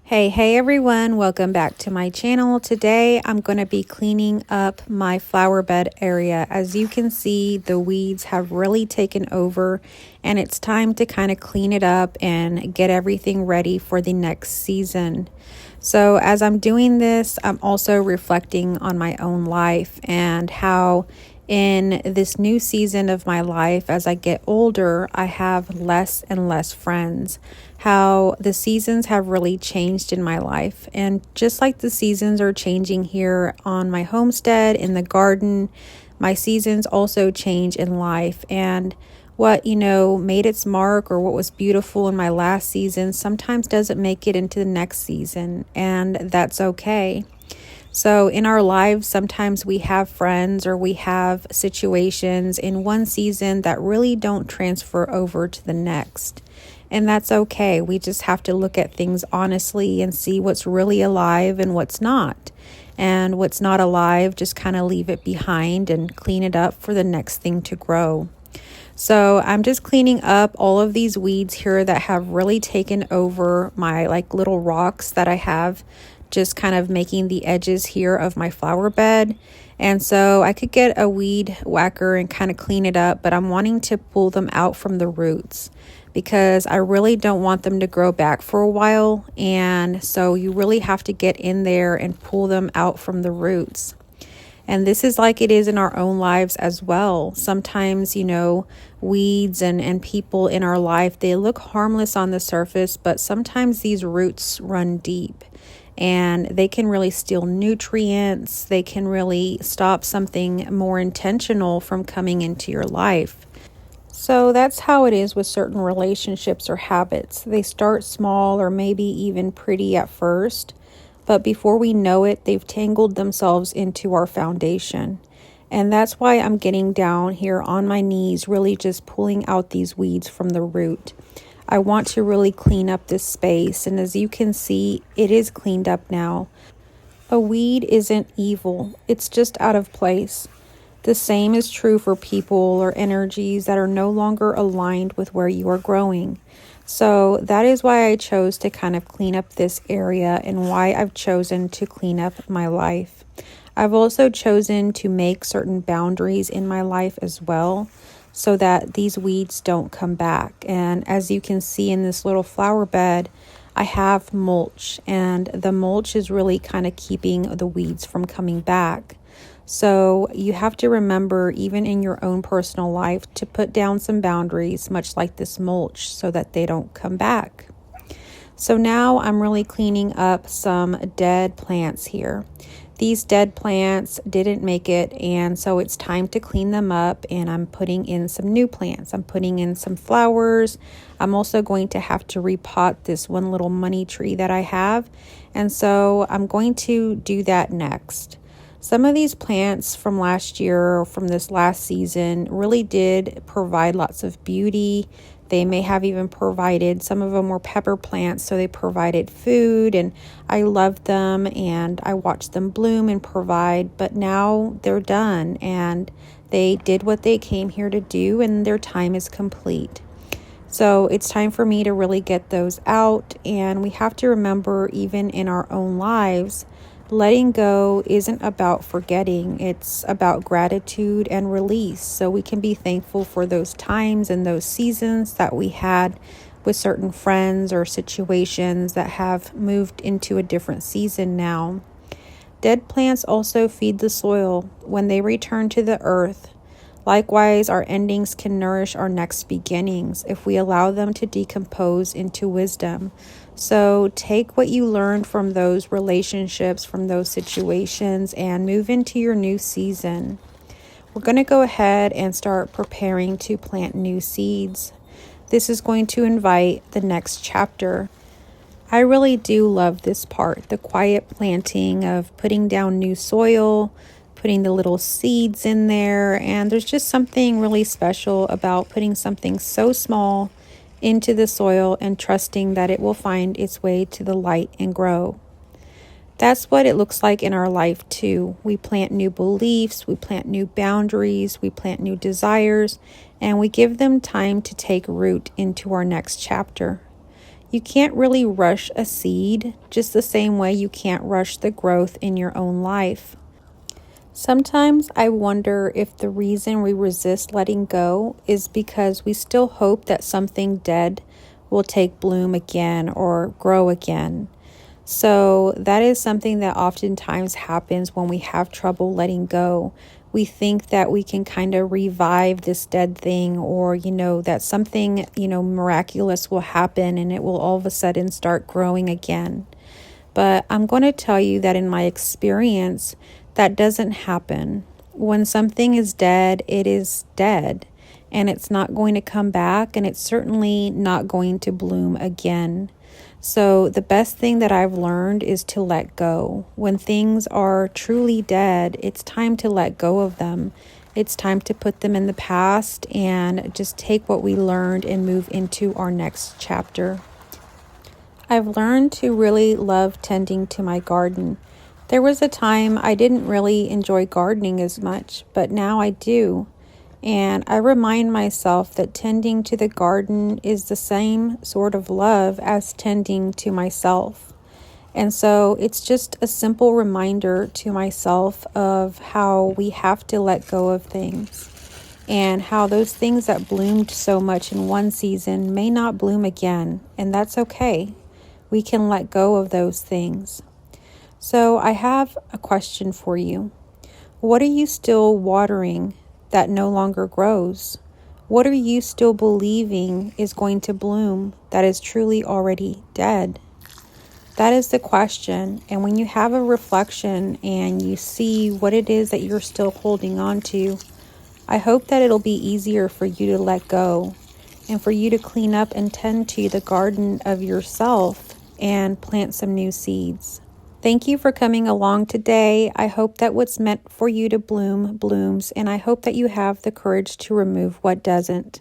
Hey everyone, welcome back to my channel. Today I'm going to be cleaning up my flower bed area. As you can see, the weeds have really taken over and it's time to kind of clean it up and get everything ready for the next season. So as I'm doing this, I'm also reflecting on my own life and how in this new season of my life, as I get older, I have less and less friends. How the seasons have really changed in my life. And just like the seasons are changing here on my homestead, in the garden, my seasons also change in life. And what, made its mark or what was beautiful in my last season sometimes doesn't make it into the next season. And that's okay. So in our lives, sometimes we have friends or we have situations in one season that really don't transfer over to the next. And that's okay. We just have to look at things honestly and see what's really alive and what's not. And what's not alive, just kind of leave it behind and clean it up for the next thing to grow. So I'm just cleaning up all of these weeds here that have really taken over my little rocks that I have, just kind of making the edges here of my flower bed. And so I could get a weed whacker and kind of clean it up, but I'm wanting to pull them out from the roots because I really don't want them to grow back for a while. And so you really have to get in there and pull them out from the roots. And this is like it is in our own lives as well. Sometimes, weeds and people in our life, they look harmless on the surface, but sometimes these roots run deep and they can really steal nutrients. They can really stop something more intentional from coming into your life. So that's how it is with certain relationships or habits. They start small or maybe even pretty at first, but before we know it, they've tangled themselves into our foundation. And that's why I'm getting down here on my knees, really just pulling out these weeds from the root. I want to really clean up this space. And as you can see, it is cleaned up now. A weed isn't evil. It's just out of place. The same is true for people or energies that are no longer aligned with where you are growing. So that is why I chose to kind of clean up this area and why I've chosen to clean up my life. I've also chosen to make certain boundaries in my life as well so that these weeds don't come back. And as you can see in this little flower bed, I have mulch, and the mulch is really kind of keeping the weeds from coming back. So you have to remember, even in your own personal life, to put down some boundaries, much like this mulch, so that they don't come back. So now I'm really cleaning up some dead plants here. These dead plants didn't make it, and so it's time to clean them up, and I'm putting in some new plants. I'm putting in some flowers. I'm also going to have to repot this one little money tree that I have, and so I'm going to do that next. Some of these plants from last year or from this last season really did provide lots of beauty. They may have even provided, some of them were pepper plants, so they provided food, and I loved them and I watched them bloom and provide, but now they're done and they did what they came here to do and their time is complete. So it's time for me to really get those out, and we have to remember, even in our own lives, letting go isn't about forgetting. It's about gratitude and release. So we can be thankful for those times and those seasons that we had with certain friends or situations that have moved into a different season now. Dead plants also feed the soil when they return to the earth. Likewise, our endings can nourish our next beginnings if we allow them to decompose into wisdom. So take what you learned from those relationships, from those situations, and move into your new season. We're going to go ahead and start preparing to plant new seeds. This is going to invite the next chapter. I really do love this part, the quiet planting of putting down new soil, putting the little seeds in there, and there's just something really special about putting something so small into the soil and trusting that it will find its way to the light and grow. That's what it looks like in our life too. We plant new beliefs, we plant new boundaries, we plant new desires, and we give them time to take root into our next chapter. You can't really rush a seed, just the same way you can't rush the growth in your own life. Sometimes I wonder if the reason we resist letting go is because we still hope that something dead will take bloom again or grow again. So that is something that oftentimes happens when we have trouble letting go. We think that we can kind of revive this dead thing, or, that something, miraculous will happen and it will all of a sudden start growing again. But I'm going to tell you that in my experience, that doesn't happen. When something is dead, it is dead, and it's not going to come back, and it's certainly not going to bloom again. So the best thing that I've learned is to let go. When things are truly dead, it's time to let go of them. It's time to put them in the past and just take what we learned and move into our next chapter. I've learned to really love tending to my garden. There was a time I didn't really enjoy gardening as much, but now I do. And I remind myself that tending to the garden is the same sort of love as tending to myself. And so it's just a simple reminder to myself of how we have to let go of things, and how those things that bloomed so much in one season may not bloom again, and that's okay. We can let go of those things. So I have a question for you. What are you still watering that no longer grows? What are you still believing is going to bloom that is truly already dead? That is the question. And when you have a reflection and you see what it is that you're still holding on to, I hope that it'll be easier for you to let go and for you to clean up and tend to the garden of yourself and plant some new seeds. Thank you for coming along today. I hope that what's meant for you to bloom blooms, and I hope that you have the courage to remove what doesn't.